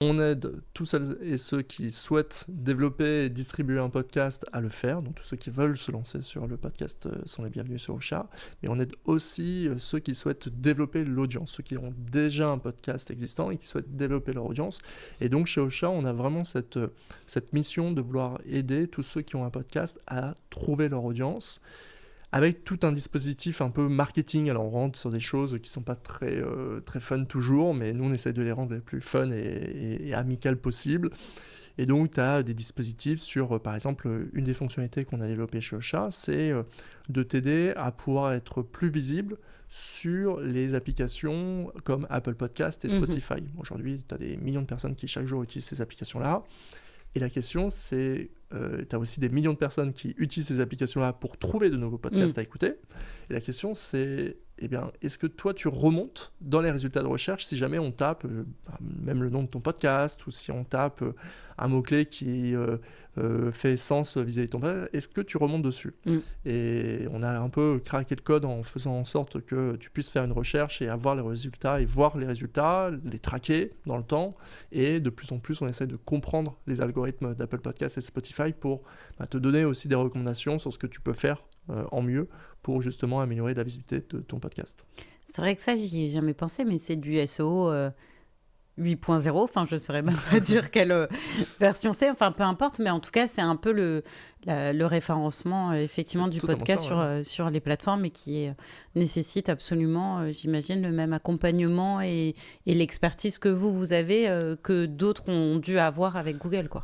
On aide tous celles et ceux qui souhaitent développer et distribuer un podcast à le faire. Donc tous ceux qui veulent se lancer sur le podcast sont les bienvenus sur Ocha. Mais on aide aussi ceux qui souhaitent développer l'audience, ceux qui ont déjà un podcast existant et qui souhaitent développer leur audience. Et donc chez Ocha, on a vraiment cette mission de vouloir aider tous ceux qui ont un podcast à trouver leur audience, avec tout un dispositif un peu marketing. Alors on rentre sur des choses qui sont pas très fun toujours, mais nous on essaie de les rendre les plus fun et amicales possibles. Et donc tu as des dispositifs sur, par exemple, une des fonctionnalités qu'on a développées chez Ocha, c'est de t'aider à pouvoir être plus visible sur les applications comme Apple Podcast et Spotify. Aujourd'hui, tu as des millions de personnes qui chaque jour utilisent ces applications-là. Et la question, c'est, tu as aussi des millions de personnes qui utilisent ces applications-là pour trouver de nouveaux podcasts à écouter. Et la question, c'est, est-ce que toi, tu remontes dans les résultats de recherche si jamais on tape même le nom de ton podcast, ou si on tape un mot-clé qui fait sens vis-à-vis de ton podcast, est-ce que tu remontes dessus? Et on a un peu craqué le code en faisant en sorte que tu puisses faire une recherche et avoir les résultats, et voir les résultats, les traquer dans le temps. Et de plus en plus, on essaie de comprendre les algorithmes d'Apple Podcast et Spotify pour te donner aussi des recommandations sur ce que tu peux faire en mieux pour justement améliorer la visibilité de ton podcast. C'est vrai que ça, j'y ai jamais pensé, mais c'est du SEO 8.0. Enfin, je ne saurais même pas dire quelle version c'est. Enfin, peu importe, mais en tout cas, c'est un peu le référencement effectivement du podcast sur les plateformes, et qui nécessite absolument, j'imagine, le même accompagnement et l'expertise que vous avez, que d'autres ont dû avoir avec Google, quoi.